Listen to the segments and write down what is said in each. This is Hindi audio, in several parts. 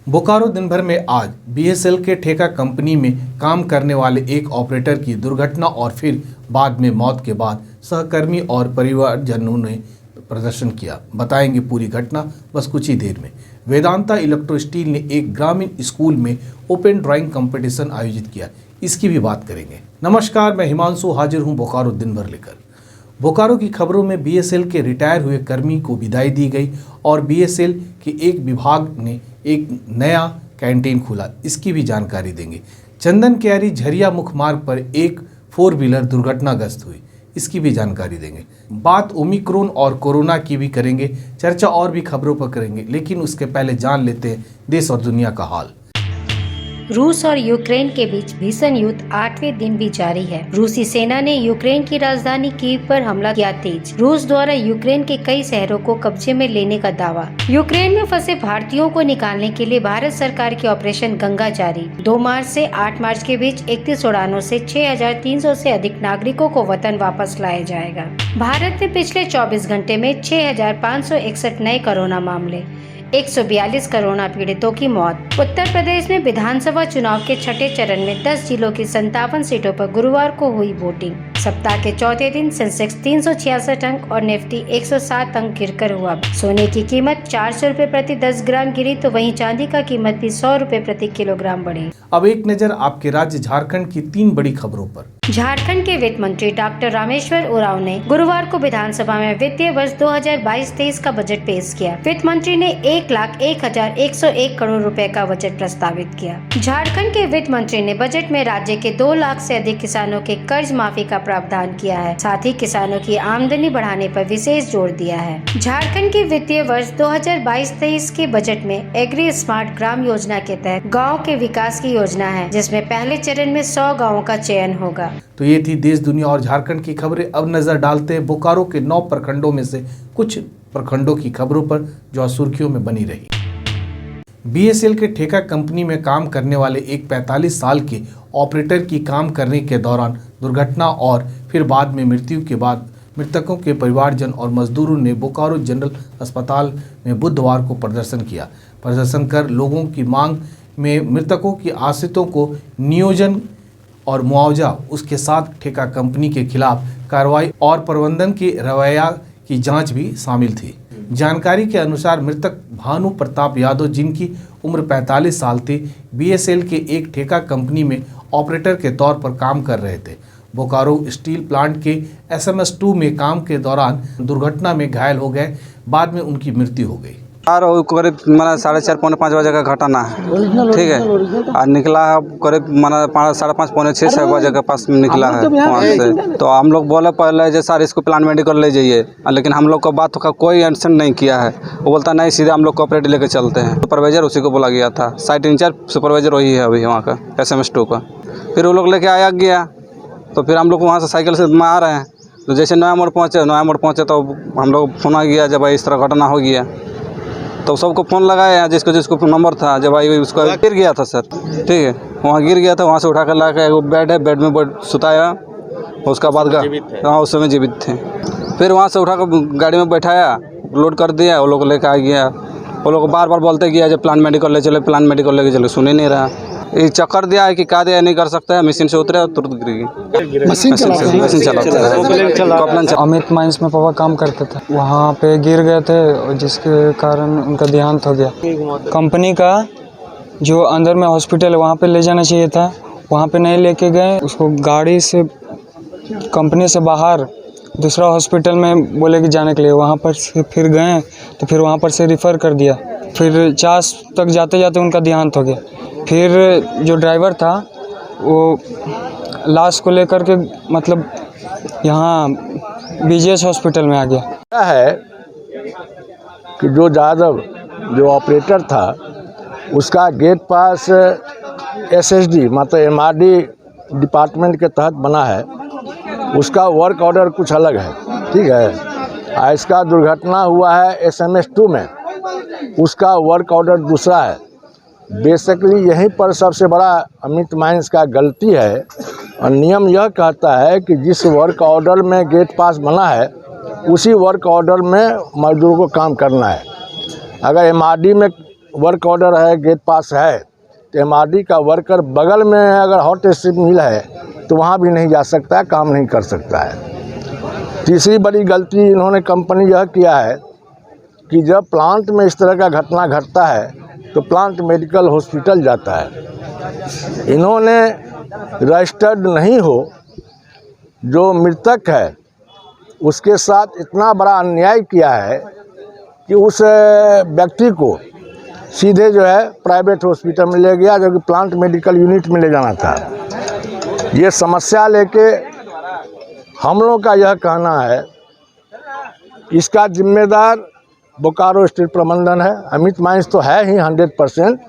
बोकारो दिन भर में आज बीएसएल के ठेका कंपनी में काम करने वाले एक ऑपरेटर की दुर्घटना और फिर बाद में मौत के बाद सहकर्मी और परिवारजनों ने प्रदर्शन किया। बताएंगे पूरी घटना बस कुछ ही देर में। वेदांता इलेक्ट्रो स्टील ने एक ग्रामीण स्कूल में ओपन ड्राइंग कंपटीशन आयोजित किया, इसकी भी बात करेंगे। नमस्कार, मैं हिमांशु हाजिर हूं बोकारो दिन भर लेकर। बोकारो की खबरों में बीएसएल के रिटायर हुए कर्मी को विदाई दी गई और बीएसएल के एक विभाग ने एक नया कैंटीन खोला, इसकी भी जानकारी देंगे। चंदन क्यारी झरिया मुख्य मार्ग पर एक 4 व्हीलर दुर्घटनाग्रस्त हुई, इसकी भी जानकारी देंगे। बात ओमिक्रॉन और कोरोना की भी करेंगे, चर्चा और भी खबरों पर करेंगे, लेकिन उसके पहले जान लेते हैं देश और दुनिया का हाल। रूस और यूक्रेन के बीच भीषण युद्ध 8वें दिन भी जारी है। रूसी सेना ने यूक्रेन की राजधानी कीव पर हमला किया तेज। रूस द्वारा यूक्रेन के कई शहरों को कब्जे में लेने का दावा। यूक्रेन में फंसे भारतीयों को निकालने के लिए भारत सरकार की ऑपरेशन गंगा जारी। 2 मार्च से 8 मार्च के बीच 31 उड़ानों से 6300 से अधिक नागरिकों को वतन वापस लाया जाएगा। भारत में पिछले 24 घंटे में 6561 नए कोरोना मामले, 142 कोरोना पीड़ितों की मौत। उत्तर प्रदेश में विधानसभा चुनाव के छठे चरण में 10 जिलों की 57 सीटों पर गुरुवार को हुई वोटिंग। सप्ताह के चौथे दिन सेंसेक्स 366 अंक और निफ्टी 107 अंक गिरकर हुआ। सोने की कीमत 400 रुपए प्रति 10 ग्राम गिरी, तो वहीं चांदी का कीमत भी 100 रुपए प्रति किलोग्राम बढ़ी। अब एक नजर आपके राज्य झारखंड की 3 बड़ी खबरों पर। झारखंड के वित्त मंत्री डॉक्टर रामेश्वर उरांव ने गुरुवार को विधानसभा में वित्तीय वर्ष 2022-23 का बजट पेश किया। वित्त मंत्री ने 1,01,101 करोड़ रुपए का बजट प्रस्तावित किया। झारखंड के वित्त मंत्री ने बजट में राज्य के 2 लाख से अधिक किसानों के कर्ज माफी का प्रावधान किया है, साथ ही किसानों की आमदनी बढ़ाने पर विशेष जोर दिया है। झारखंड के वित्तीय वर्ष 2022-23 के बजट में एग्री स्मार्ट ग्राम योजना के तहत गाँव के विकास की योजना है, जिसमें पहले चरण में 100 गाँवों का चयन होगा। तो ये थी देश, दुनिया और झारखंड की खबरें। अब नजर डालते हैं बोकारो के 9 प्रखंडों में से कुछ प्रखंडों की खबरों पर जो सुर्खियों में बनी रही। बीएसएल के ठेका कंपनी में काम करने वाले एक 45 साल के ऑपरेटर की काम करने के दौरान दुर्घटना और फिर बाद में मृत्यु के बाद मृतकों के परिवारजन और मजदूरों ने बोकारो जनरल अस्पताल में बुधवार को प्रदर्शन किया। प्रदर्शन कर लोगों की मांग में मृतकों की आश्रितों को नियोजन और मुआवजा, उसके साथ ठेका कंपनी के खिलाफ कार्रवाई और प्रबंधन के रवैया की जांच भी शामिल थी। जानकारी के अनुसार मृतक भानु प्रताप यादव, जिनकी उम्र 45 साल थी, बीएसएल के एक ठेका कंपनी में ऑपरेटर के तौर पर काम कर रहे थे। बोकारो स्टील प्लांट के SMS 2 में काम के दौरान दुर्घटना में घायल हो गए, बाद में उनकी मृत्यु हो गई। और करीब 4:30 पौने 5 बजे का घटना है, ठीक है। और निकला है करीब 5:30 पौने 6 बजे के पास निकला है वहाँ से। तो हम लोग बोले पहले जो सर इसको प्लान मेडिकल ले जाइए, लेकिन हम लोग को बात का कोई एक्शन नहीं किया है। वो बोलता नहीं, सीधे हम लोग कोऑपरेट लेके चलते हैं। सुपरवाइजर उसी को बोला गया था, साइट इंचार्ज सुपरवाइजर वही है अभी वहाँ का SMS 2 का। फिर वो लोग लेके आया गया, तो फिर हम लोग वहाँ से साइकिल से आ रहे हैं, तो जैसे नया मोड़ पहुँचे तो हम लोग फोन आ गया जब भाई इस तरह घटना हो गया। तो सबको फ़ोन लगाया, जिसको नंबर था, जब भाई उसका गिर गया था सर, ठीक है, वहाँ गिर गया था। वहाँ से उठा कर ला के वो बेड है, बेड में सुताया, उसका बाद हाँ उस समय जीवित थे। फिर वहाँ से उठा कर गाड़ी में बैठाया, लोड कर दिया, वो लोग लेकर आ गया। वो लोग बार बार बोलते गया जब प्लान मेडिकल ले चले, प्लान मेडिकल लेके चले, सुन ही नहीं रहा। ये चक्कर दिया है कि का दिया नहीं कर सकता है, मशीन से उतरे और तुरंत गिर गई। मशीन चलाता। अमित माइंस में पापा काम करते थे, वहाँ पे गिर गए थे, जिसके कारण उनका देहांत हो गया। कंपनी का जो अंदर में हॉस्पिटल है वहाँ पे ले जाना चाहिए था, वहाँ पे नहीं लेके गए। उसको गाड़ी से कंपनी से बाहर दूसरा हॉस्पिटल में बोले कि जाने के लिए, वहाँ पर से फिर गए तो फिर वहाँ पर से रिफ़र कर दिया। फिर चास तक जाते जाते उनका देहांत हो गया। फिर जो ड्राइवर था वो लाश को लेकर के मतलब यहाँ BGS हॉस्पिटल में आ गया। क्या है कि जो यादव जो ऑपरेटर था, उसका गेट पास SSD मतलब MRD डिपार्टमेंट के तहत बना है, उसका वर्क ऑर्डर कुछ अलग है, ठीक है। इसका दुर्घटना हुआ है SMS 2 में, उसका वर्क ऑर्डर दूसरा है। बेसिकली यहीं पर सबसे बड़ा अमित माइंस का गलती है। और नियम यह कहता है कि जिस वर्क ऑर्डर में गेट पास बना है, उसी वर्क ऑर्डर में मजदूर को काम करना है। अगर MRD में वर्क ऑर्डर है, गेट पास है, तो एमआरडी का वर्कर बगल में अगर हॉट स्ट्रिप मिल है तो वहाँ भी नहीं जा सकता है, काम नहीं कर सकता है। तीसरी बड़ी गलती इन्होंने कंपनी यह किया है कि जब प्लांट में इस तरह का घटना घटता है तो प्लांट मेडिकल हॉस्पिटल जाता है। इन्होंने रजिस्टर्ड नहीं हो जो मृतक है उसके साथ इतना बड़ा अन्याय किया है कि उस व्यक्ति को सीधे जो है प्राइवेट हॉस्पिटल में ले गया, जो कि प्लांट मेडिकल यूनिट में ले जाना था। ये समस्या लेके हम लोग का यह कहना है, इसका जिम्मेदार बोकारो स्टील प्रबंधन है। अमित माइंस तो है ही 100%,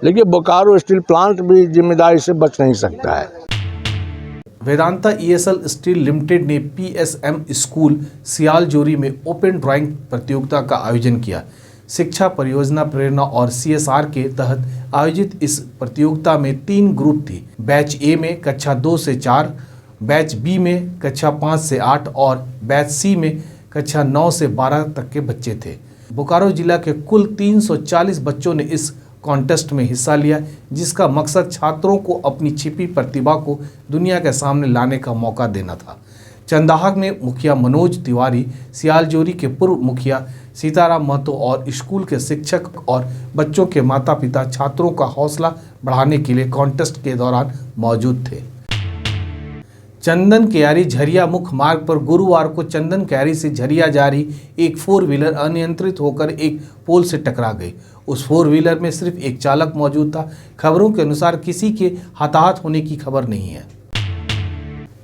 लेकिन बोकारो स्टील प्लांट भी जिम्मेदारी से बच नहीं सकता है। वेदांता ईएसएल स्टील लिमिटेड ने पीएसएम स्कूल सियालजोरी में ओपन ड्राइंग प्रतियोगिता का आयोजन किया। शिक्षा परियोजना प्रेरणा और सीएसआर के तहत आयोजित इस प्रतियोगिता में 3 ग्रुप थी। बैच ए में कक्षा 2 से 4, बैच बी में कक्षा 5 से 8 और बैच सी में कक्षा 9 से 12 तक के बच्चे थे। बोकारो जिला के कुल 340 बच्चों ने इस कॉन्टेस्ट में हिस्सा लिया, जिसका मकसद छात्रों को अपनी छिपी प्रतिभा को दुनिया के सामने लाने का मौका देना था। चंदाहा में मुखिया मनोज तिवारी, सियालजोरी के पूर्व मुखिया सीताराम महतो और स्कूल के शिक्षक और बच्चों के माता पिता छात्रों का हौसला बढ़ाने के लिए कॉन्टेस्ट के दौरान मौजूद थे। चंदन क्यारी झरिया मुख्य मार्ग पर गुरुवार को चंदन क्यारी से झरिया जा रही एक 4 व्हीलर अनियंत्रित होकर एक पोल से टकरा गई। उस 4 व्हीलर में सिर्फ एक चालक मौजूद था। खबरों के अनुसार किसी के हताहत होने की खबर नहीं है।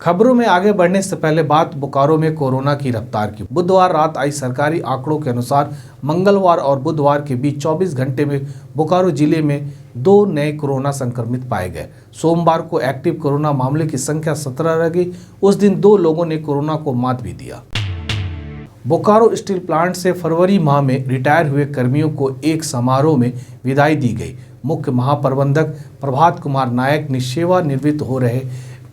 खबरों में आगे बढ़ने से पहले बात बोकारो में कोरोना की रफ्तार की। बुधवार रात आई सरकारी आंकड़ों के अनुसार मंगलवार और बुधवार के बीच 24 घंटे में बोकारो जिले में 2 नए कोरोना संक्रमित पाए गए। सोमवार को एक्टिव कोरोना मामले की संख्या 17 रह गई। उस दिन 2 लोगों ने कोरोना को मात भी दिया। बोकारो स्टील प्लांट से फरवरी माह में रिटायर हुए कर्मियों को एक समारोह में विदाई दी गई। मुख्य महाप्रबंधक प्रभात कुमार नायक ने सेवानिवृत्त हो रहे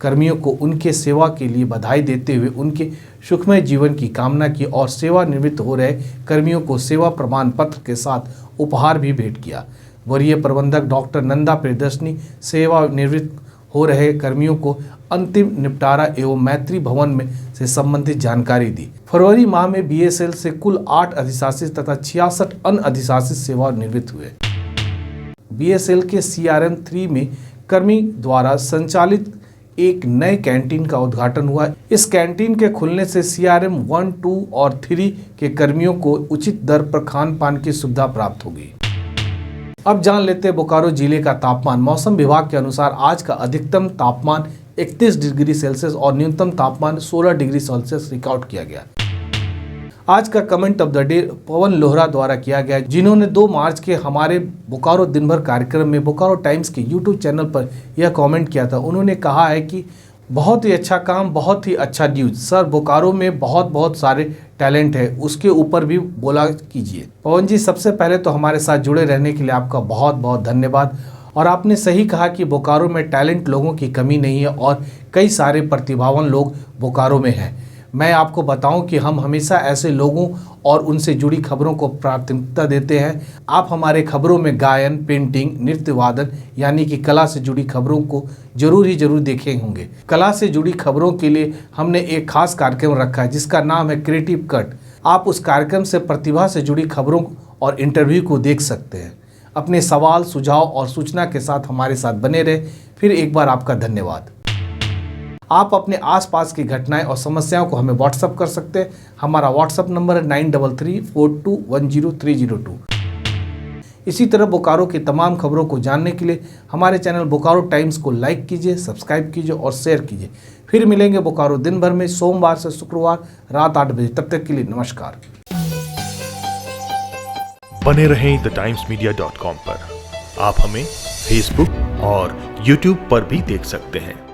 कर्मियों को उनके सेवा के लिए बधाई देते हुए उनके सुखमय जीवन की कामना की और सेवानिवृत्त हो रहे कर्मियों को सेवा प्रमाण पत्र के साथ उपहार भी भेंट किया। वरीय प्रबंधक डॉक्टर नंदा प्रियदर्शनी सेवानिवृत्त हो रहे कर्मियों को अंतिम निपटारा एवं मैत्री भवन में से संबंधित जानकारी दी। फरवरी माह में बीएसएल से कुल 8 अधिशासित तथा 66 अनअधिशासित सेवानिवृत्त हुए। बीएसएल के CRM 3 में कर्मी द्वारा संचालित एक नए कैंटीन का उद्घाटन हुआ। इस कैंटीन के खुलने से CRM 1, 2 और 3 के कर्मियों को उचित दर पर खान पान की सुविधा प्राप्त होगी। अब जान लेते हैं बोकारो जिले का तापमान। मौसम विभाग के अनुसार आज का अधिकतम तापमान 31 डिग्री सेल्सियस और न्यूनतम तापमान 16 डिग्री सेल्सियस रिकॉर्ड किया गया। आज का कमेंट ऑफ द डे पवन लोहरा द्वारा किया गया, जिन्होंने 2 मार्च के हमारे बोकारो दिन भर कार्यक्रम में बोकारो टाइम्स के यूट्यूब चैनल पर यह कमेंट किया था। उन्होंने कहा है कि बहुत ही अच्छा काम, बहुत ही अच्छा न्यूज़ सर। बोकारो में बहुत सारे टैलेंट है, उसके ऊपर भी बोला कीजिए। पवन जी, सबसे पहले तो हमारे साथ जुड़े रहने के लिए आपका बहुत धन्यवाद। और आपने सही कहा कि बोकारो में टैलेंट लोगों की कमी नहीं है और कई सारे प्रतिभावान लोग बोकारो में हैं। मैं आपको बताऊं कि हम हमेशा ऐसे लोगों और उनसे जुड़ी खबरों को प्राथमिकता देते हैं। आप हमारे खबरों में गायन, पेंटिंग, नृत्य वादन यानी कि कला से जुड़ी खबरों को जरूर देखे होंगे। कला से जुड़ी खबरों के लिए हमने एक खास कार्यक्रम रखा है जिसका नाम है क्रिएटिव कट। आप उस कार्यक्रम से प्रतिभा से जुड़ी खबरों और इंटरव्यू को देख सकते हैं। अपने सवाल, सुझाव और सूचना के साथ हमारे साथ बने रहे। फिर एक बार आपका धन्यवाद। आप अपने आसपास की घटनाएं और समस्याओं को हमें व्हाट्सअप कर सकते हैं। हमारा व्हाट्सअप नंबर है 9334210302। इसी तरह बोकारो की तमाम खबरों को जानने के लिए हमारे चैनल बोकारो टाइम्स को लाइक कीजिए, सब्सक्राइब कीजिए और शेयर कीजिए। फिर मिलेंगे बोकारो दिन भर में सोमवार से शुक्रवार रात 8 बजे। तब तक के लिए नमस्कार। बने रहें thetimesmedia.com पर। आप हमें फेसबुक और यूट्यूब पर भी देख सकते हैं।